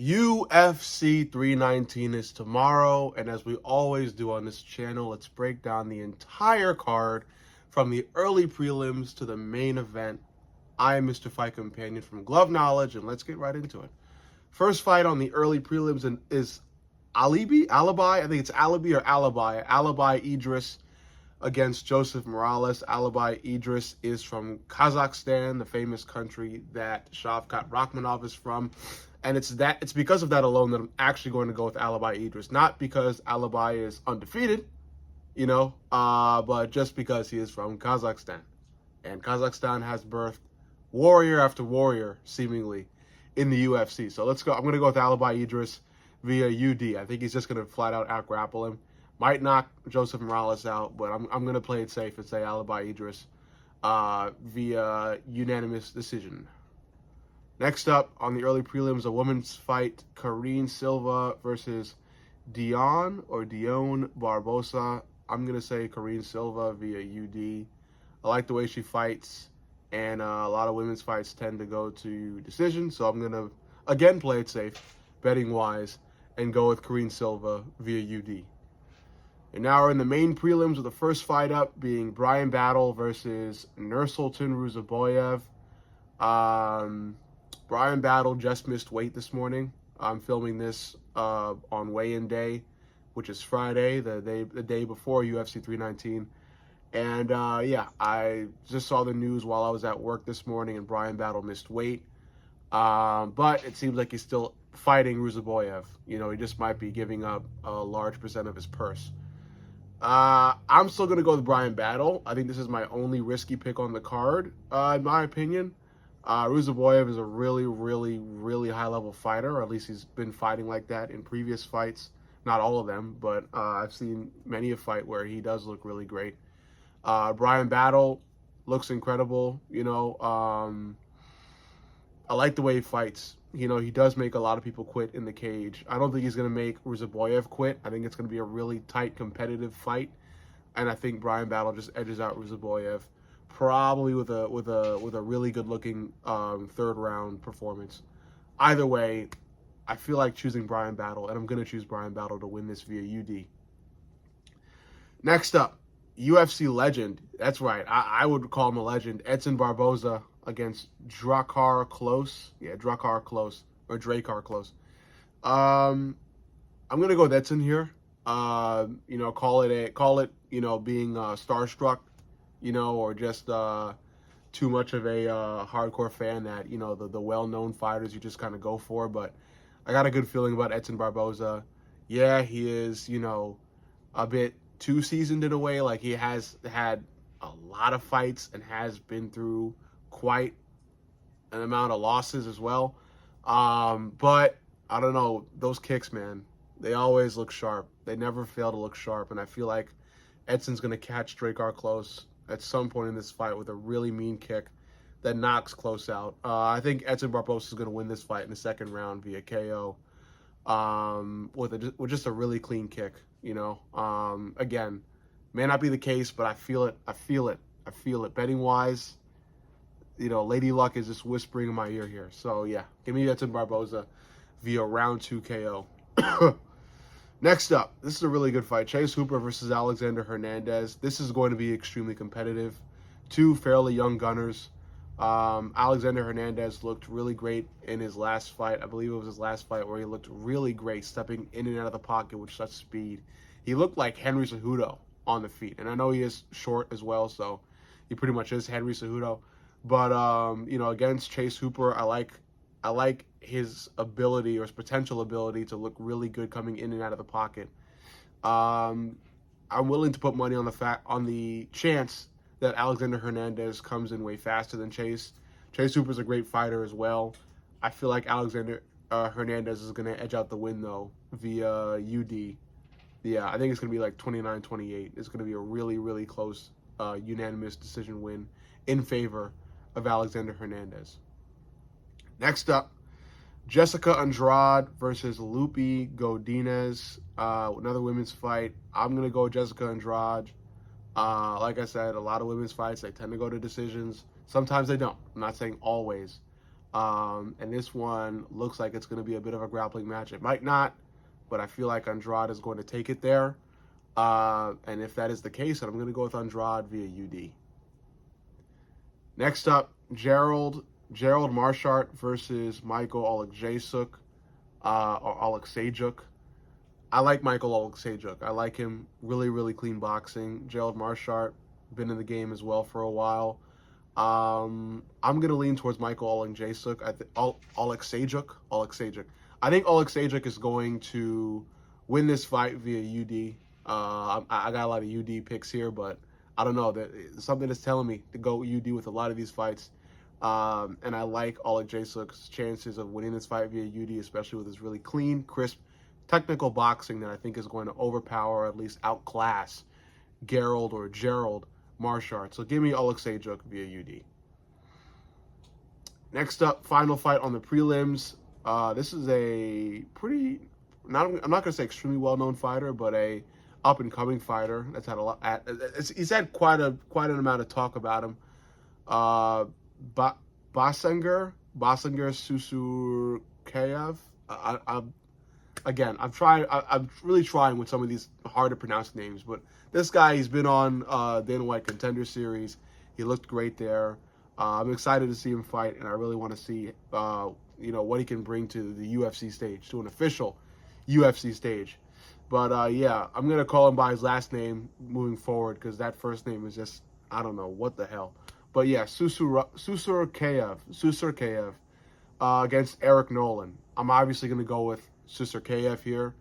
UFC 319 is tomorrow, and as we always do on this channel, let's break down the entire card from the early prelims to the main event. I am Mr. Fight Companion from Glove Knowledge, and let's get right into it. First fight on the early prelims is Alibi. I think it's Alibi or Alibi. Alibi Idris against Joseph Morales. Alibi Idris is from Kazakhstan, the famous country that Shavkat Rakhmonov is from. And it's because of that alone that I'm actually going to go with Alibi Idris. Not because Alibi is undefeated, but just because he is from Kazakhstan. And Kazakhstan has birthed warrior after warrior, seemingly, in the UFC. So let's go. I'm going to go with Alibi Idris via UD. I think he's just going to flat out out-grapple him. Might knock Joseph Morales out, but I'm going to play it safe and say Alibi Idris via unanimous decision. Next up on the early prelims, a women's fight, Karine Silva versus Dione Barbosa. I'm going to say Karine Silva via UD. I like the way she fights, and a lot of women's fights tend to go to decision, so I'm going to, again, play it safe, betting-wise, and go with Karine Silva via UD. And now we're in the main prelims with the first fight up being Bryan Battle versus Nursultan Ruziboyev. Bryan Battle just missed weight this morning. I'm filming this on weigh-in day, which is Friday, the day before UFC 319. And I just saw the news while I was at work this morning, and Bryan Battle missed weight. But it seems like he's still fighting Ruziboyev. He just might be giving up a large percent of his purse. I'm still going to go with Bryan Battle. I think this is my only risky pick on the card, in my opinion. Ruziboyev is a really, really, really high-level fighter, or at least he's been fighting like that in previous fights. Not all of them, but I've seen many a fight where he does look really great. Bryan Battle looks incredible. I like the way he fights. He does make a lot of people quit in the cage. I don't think he's going to make Ruziboyev quit. I think it's going to be a really tight, competitive fight, and I think Bryan Battle just edges out Ruziboyev, probably with a really good-looking third-round performance. Either way, I feel like choosing Bryan Battle, and I'm going to choose Bryan Battle to win this via UD. Next up, UFC legend. That's right, I would call him a legend. Edson Barboza against Drakkar Klose. Yeah, Drakkar Klose, or Drakkar Klose. I'm gonna go with Edson here. Call it being starstruck, or just too much of a hardcore fan that the well-known fighters you just kind of go for. But I got a good feeling about Edson Barboza. Yeah, he is a bit too seasoned in a way. Like, he has had a lot of fights and has been through quite an amount of losses as well. But I don't know, those kicks, man, they always look sharp. They never fail to look sharp, and I feel like Edson's going to catch Drakkar Klose at some point in this fight with a really mean kick that knocks Klose out. I think Edson Barboza is going to win this fight in the second round via KO with just a really clean kick. Again, may not be the case, but I feel it. Betting wise, Lady Luck is just whispering in my ear here. So yeah, give me Edson Barboza via round 2 KO. Next up, this is a really good fight. Chase Hooper versus Alexander Hernandez. This is going to be extremely competitive. Two fairly young gunners. Alexander Hernandez looked really great in his last fight. I believe it was his last fight where he looked really great, stepping in and out of the pocket with such speed. He looked like Henry Cejudo on the feet. And I know he is short as well, so he pretty much is Henry Cejudo. But, against Chase Hooper, I like his ability, or his potential ability, to look really good coming in and out of the pocket. I'm willing to put money on the chance that Alexander Hernandez comes in way faster than Chase. Chase Hooper's a great fighter as well. I feel like Alexander Hernandez is going to edge out the win, though, via UD. Yeah, I think it's going to be like 29-28. It's going to be a really, really close unanimous decision win in favor of Alexander Hernandez. Next up, Jessica Andrade versus Lupi Godinez. Another women's fight. I'm going to go Jessica Andrade. Like I said, a lot of women's fights, they tend to go to decisions. Sometimes they don't. I'm not saying always. And this one looks like it's going to be a bit of a grappling match. It might not, but I feel like Andrade is going to take it there. And if that is the case, then I'm going to go with Andrade via UD. Next up, Gerald Marshart versus Michael Oleksiejczuk, or Oleksiejczuk. I like Michael Oleksiejczuk. I like him. Really, really clean boxing. Gerald Marshart, been in the game as well for a while. I'm going to lean towards Michael Oleksiejczuk. Oleksiejczuk. I think Oleksiejczuk is going to win this fight via UD. I got a lot of UD picks here, but I don't know. Something that's telling me to go UD with a lot of these fights. And I like Oleksiejczuk's chances of winning this fight via UD, especially with his really clean, crisp, technical boxing that I think is going to overpower, or at least outclass, Gerald Marshart. So give me Oleksiejczuk via UD. Next up, final fight on the prelims. This is a pretty, I'm not going to say extremely well-known fighter, but a up-and-coming fighter that's had a lot. He's had quite an amount of talk about him. Basanger Susurkayev. I'm really trying with some of these hard to pronounce names, but this guy, he's been on Dana White Contender Series. He looked great there. I'm excited to see him fight, and I really want to see what he can bring to the UFC stage, to an official UFC stage. But yeah, I'm gonna call him by his last name moving forward, because that first name is just, I don't know what the hell. But yeah, Susurkayev against Eric Nolan. I'm obviously gonna go with Susurkayev here.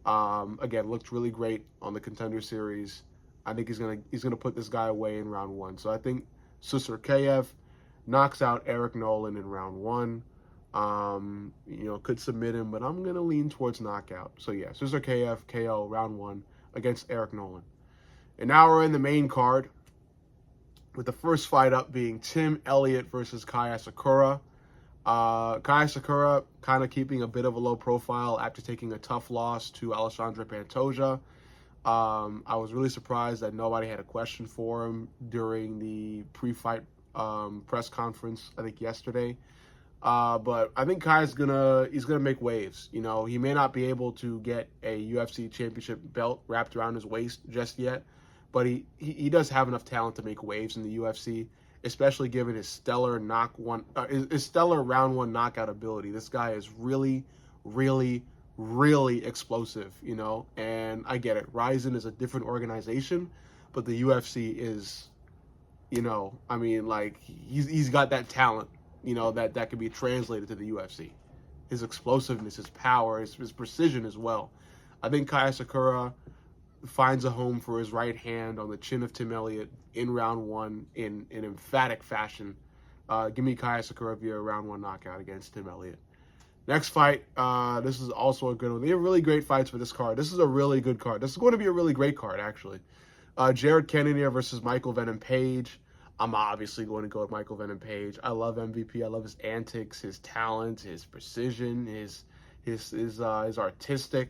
Again, looked really great on the Contender Series. I think he's gonna put this guy away in round 1. So I think Susurkayev knocks out Eric Nolan in round 1. Could submit him, but I'm gonna lean towards knockout. So yeah, Susurkayev KO round 1 against Eric Nolan. And now we're in the main card, with the first fight up being Tim Elliott versus Kai Asakura. Kai Asakura kind of keeping a bit of a low profile after taking a tough loss to Alexandre Pantoja. I was really surprised that nobody had a question for him during the pre-fight press conference, I think yesterday. But I think Kai's he's gonna make waves. He may not be able to get a UFC championship belt wrapped around his waist just yet, but he does have enough talent to make waves in the UFC, especially given his stellar round 1 knockout ability. This guy is really, really, really explosive, and I get it. Ryzen is a different organization, but the UFC is, he's got that talent, that can be translated to the UFC. His explosiveness, his power, his precision as well. I think Kai Asakura finds a home for his right hand on the chin of Tim Elliott in round 1 in an emphatic fashion. Give me Kai Asakura via round 1 knockout against Tim Elliott. Next fight, this is also a good one. They have really great fights for this card. This is a really good card. This is going to be a really great card, actually. Jared Cannonier versus Michael Venom Page. I'm obviously going to go with Michael Venom Page. I love MVP. I love his antics, his talent, his precision, his artistic,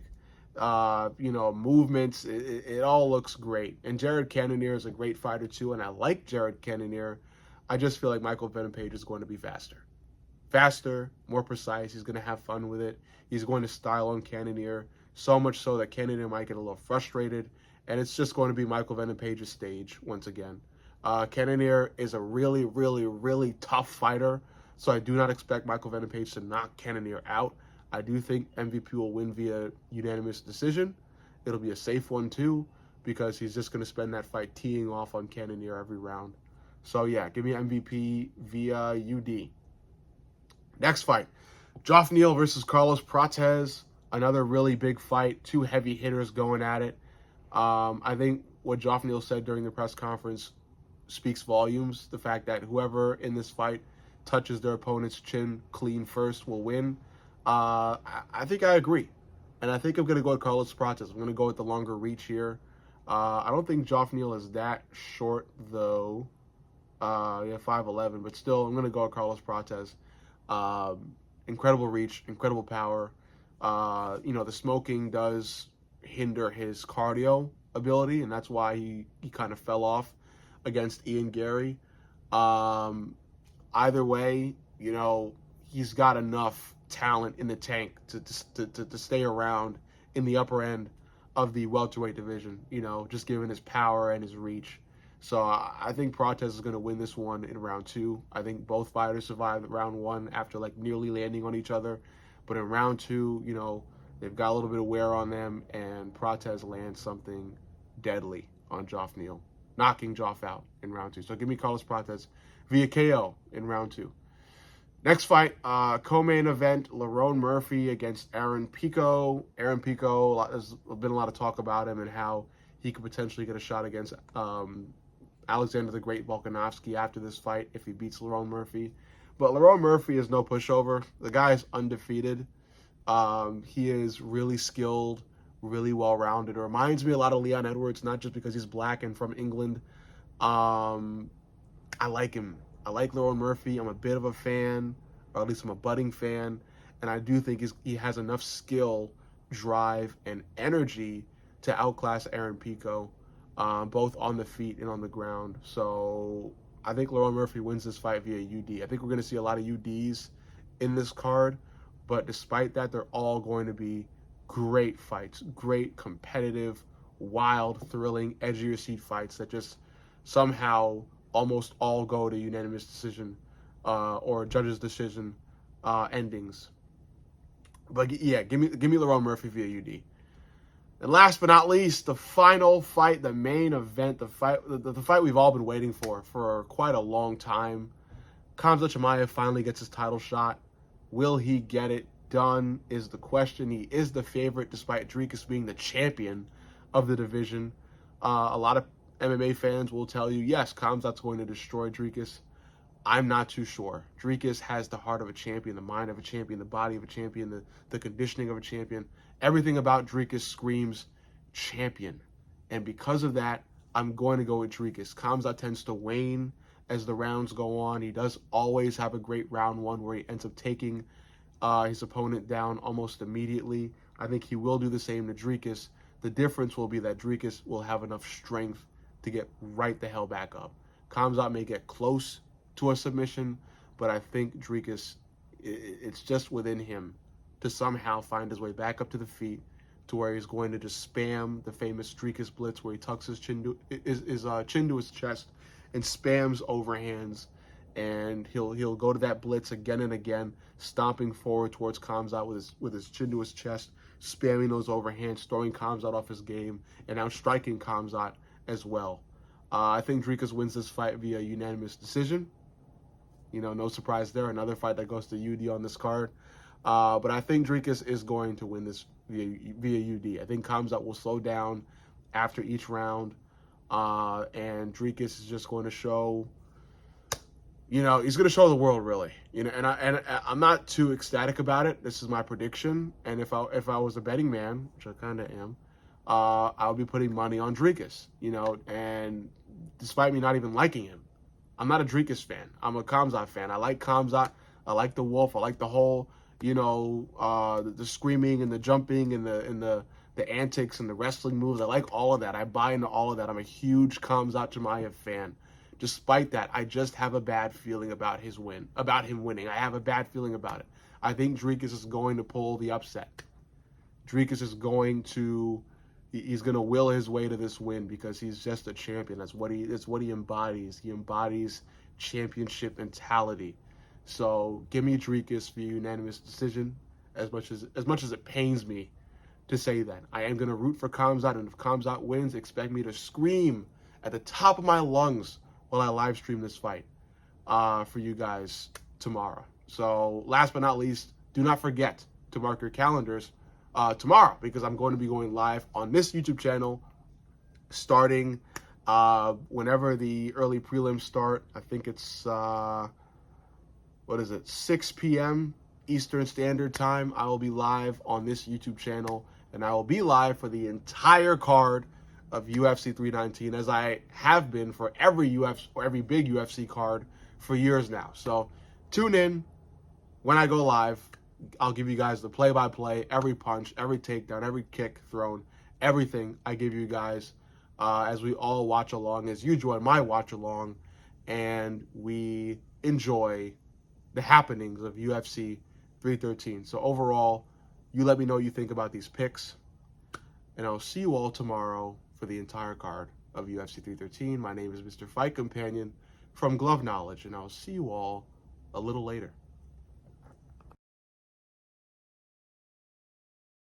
movements. It all looks great. And Jared Cannonier is a great fighter too, and I like Jared Cannonier. I just feel like Michael Venom Page is going to be faster, more precise. He's going to have fun with it. He's going to style on Cannonier, so much so that Cannonier might get a little frustrated, and it's just going to be Michael Venom Page's stage once again. Cannonier is a really, really, really tough fighter, so I do not expect Michael Venom Page to knock Cannonier out. I do think MVP will win via unanimous decision. It'll be a safe one too, because he's just going to spend that fight teeing off on Cannonier every round. So yeah, give me MVP via UD. Next fight, Geoff Neal versus Carlos Prates. Another really big fight. 2 heavy hitters going at it. I think what Geoff Neal said during the press conference speaks volumes. The fact that whoever in this fight touches their opponent's chin clean first will win. I think I agree. And I think I'm going to go with Carlos Prates. I'm going to go with the longer reach here. I don't think Geoff Neal is that short, though. 5'11", but still, I'm going to go with Carlos Prates. Incredible reach, incredible power. The smoking does hinder his cardio ability, and that's why he kind of fell off against Ian Gary. Either way, he's got enough talent in the tank to stay around in the upper end of the welterweight division, just given his power and his reach. So I think Prates is going to win this one in round 2. I think both fighters survived round 1 after nearly landing on each other. But in round 2, they've got a little bit of wear on them, and Prates lands something deadly on Geoff Neal, knocking Geoff out in round 2. So give me Carlos Prates via KO in round 2. Next fight, co-main event, Lerone Murphy against Aaron Pico. Aaron Pico, there's been a lot of talk about him and how he could potentially get a shot against Alexander the Great Volkanovski after this fight if he beats Lerone Murphy. But Lerone Murphy is no pushover. The guy is undefeated. He is really skilled, really well-rounded. It reminds me a lot of Leon Edwards, not just because he's black and from England. I like him. I like Lerone Murphy. I'm a bit of a fan, or at least I'm a budding fan. And I do think he has enough skill, drive, and energy to outclass Aaron Pico, both on the feet and on the ground. So I think Lerone Murphy wins this fight via UD. I think we're going to see a lot of UDs in this card. But despite that, they're all going to be great fights, great, competitive, wild, thrilling, edge-of-your-seat fights that just somehow almost all go to unanimous decision or judge's decision endings. But yeah, give me Lerone Murphy via UD. And last but not least, the final fight, the main event, the fight we've all been waiting for quite a long time. Khamzat Chimaev finally gets his title shot. Will he get it done is the question. He is the favorite despite Dricus being the champion of the division. A lot of MMA fans will tell you, yes, Khamzat's going to destroy Dricus. I'm not too sure. Dricus has the heart of a champion, the mind of a champion, the body of a champion, the conditioning of a champion. Everything about Dricus screams champion. And because of that, I'm going to go with Dricus. Khamzat tends to wane as the rounds go on. He does always have a great round 1 where he ends up taking his opponent down almost immediately. I think he will do the same to Dricus. The difference will be that Dricus will have enough strength to get right the hell back up. Khamzat may get close to a submission, but I think Dricus, it's just within him to somehow find his way back up to the feet to where he's going to just spam the famous Dricus blitz where he tucks his chin to his chest and spams overhands, and he'll go to that blitz again and again, stomping forward towards Khamzat with his chin to his chest, spamming those overhands, throwing Khamzat off his game, and now striking Khamzat as well. I think Dricus wins this fight via unanimous decision. No surprise there. Another fight that goes to UD on this card. But I think Dricus is going to win this via UD. I think Khamzat will slow down after each round. And Dricus is just going to show, he's going to show the world, really. And I'm not too ecstatic about it. This is my prediction. And if I was a betting man, which I kind of am, I would be putting money on Dricus, and despite me not even liking him. I'm not a Dricus fan. I'm a Khamzat fan. I like Khamzat. I like the Wolf. I like the whole, the screaming and the jumping and the antics and the wrestling moves. I like all of that. I buy into all of that. I'm a huge Khamzat Chimaev fan. Despite that, I just have a bad feeling about him winning. I have a bad feeling about it. I think Dricus is going to pull the upset. Dricus is he's going to will his way to this win because he's just a champion. That's what he embodies. He embodies championship mentality. So give me Dricus via unanimous decision. As much as it pains me to say that, I am going to root for Khamzat, and if Khamzat wins, expect me to scream at the top of my lungs while I live stream this fight for you guys tomorrow. So last but not least, do not forget to mark your calendars tomorrow, because I'm going to be going live on this YouTube channel starting whenever the early prelims start. I think it's 6 p.m. Eastern Standard Time. I will be live on this YouTube channel, and I will be live for the entire card of UFC 319, as I have been for every big UFC card for years now. So tune in when I go live. I'll give you guys the play-by-play, every punch, every takedown, every kick thrown, everything I give you guys as we all watch along, as you join my watch along, and we enjoy the happenings of UFC 313. So overall, you let me know what you think about these picks, and I'll see you all tomorrow for the entire card of UFC 313. My name is Mr. Fight Companion from Glove Knowledge, and I'll see you all a little later.